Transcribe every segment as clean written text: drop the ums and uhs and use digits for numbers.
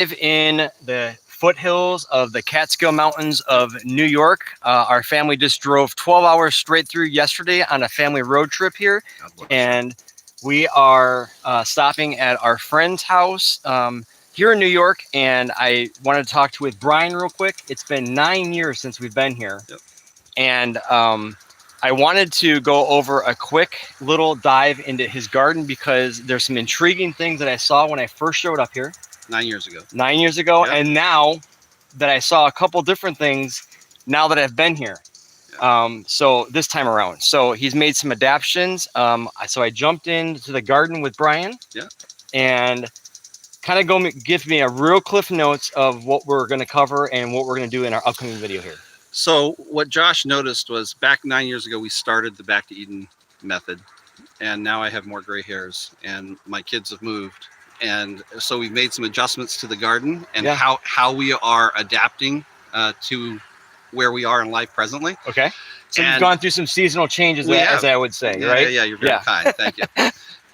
in the foothills of the Catskill Mountains of New York. Our family just drove 12 hours straight through yesterday on a family road trip here. And we are stopping at our friend's house here in New York. And I wanted to talk with Brian real quick. It's been 9 years since we've been here. Yep. And I wanted to go over a quick little dive into his garden because there's some intriguing things that I saw when I first showed up here. 9 years ago. 9 years ago. Yep. And now that I saw a couple different things now that I've been here. Yeah. So this time around. So he's made some adaptations. So I jumped into the garden with Brian. Yeah. And kind of give me a real cliff notes of what we're going to cover and what we're going to do in our upcoming video here. So what Josh noticed was back 9 years ago, we started the Back to Eden method. And now I have more gray hairs and my kids have moved. And so we've made some adjustments to the garden and how we are adapting to where we are in life presently. Okay. So you've gone through some seasonal changes, as I would say, right? Yeah, you're very kind. Thank you.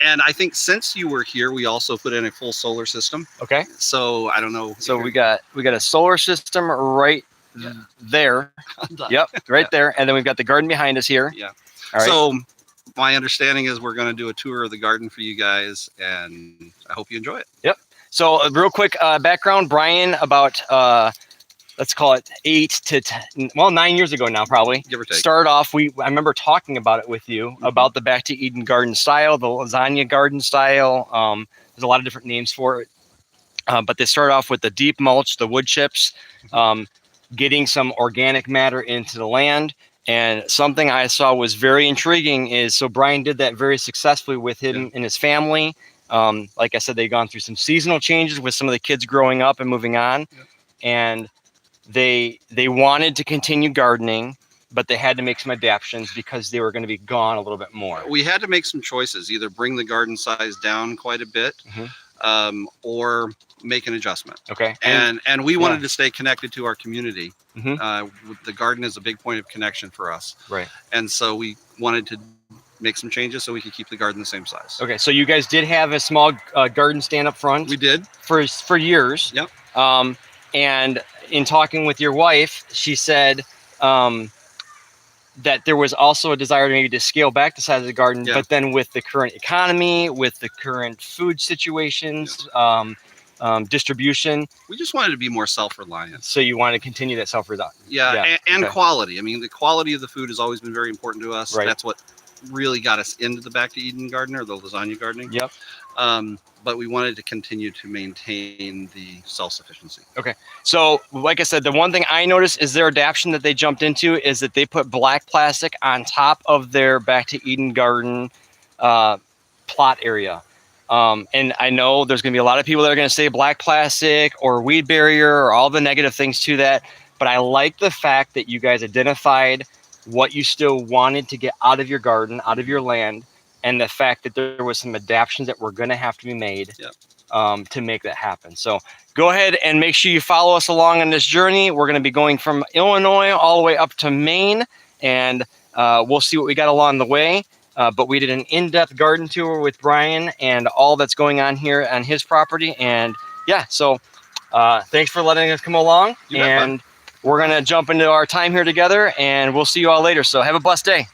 And I think since you were here, we also put in a full solar system. Okay. So I don't know. So we got a solar system right there. Yep, right there. And then we've got the garden behind us here. Yeah. All right. So my understanding is we're going to do a tour of the garden for you guys, and I hope you enjoy it. Yep. So real quick background, Brian, about let's call it 9 years ago now, probably. Give or take. Started off, I remember talking about it with you about the Back to Eden garden style, the lasagna garden style. There's a lot of different names for it. But they started off with the deep mulch, the wood chips, getting some organic matter into the land. And something I saw was very intriguing is, so Brian did that very successfully with him and his family. Like I said, they've gone through some seasonal changes with some of the kids growing up and moving on. And they wanted to continue gardening, but they had to make some adaptations because they were going to be gone a little bit more. We had to make some choices, either bring the garden size down quite a bit, or make an adjustment. Okay. And we wanted to stay connected to our community. The garden is a big point of connection for us. Right. And so we wanted to make some changes so we could keep the garden the same size. Okay. So you guys did have a small garden stand up front. We did. For years. Yep. And in talking with your wife, she said that there was also a desire maybe to scale back the size of the garden, but then with the current economy, with the current food situations, distribution, we just wanted to be more self-reliant. So you want to continue that self-reliance. And quality. I mean, the quality of the food has always been very important to us. Right. That's what really got us into the Back to Eden garden, or the lasagna gardening. Yep. But we wanted to continue to maintain the self-sufficiency. Okay. So like I said, the one thing I noticed is their adaptation that they jumped into is that they put black plastic on top of their Back to Eden garden plot area. And I know there's going to be a lot of people that are going to say black plastic or weed barrier or all the negative things to that. But I like the fact that you guys identified what you still wanted to get out of your garden, out of your land, and the fact that there was some adaptations that were going to have to be made to make that happen. So go ahead and make sure you follow us along on this journey. We're going to be going from Illinois all the way up to Maine, and we'll see what we got along the way. But we did an in-depth garden tour with Brian and all that's going on here on his property. And so thanks for letting us come along. And we're going to jump into our time here together, and we'll see you all later. So have a blessed day.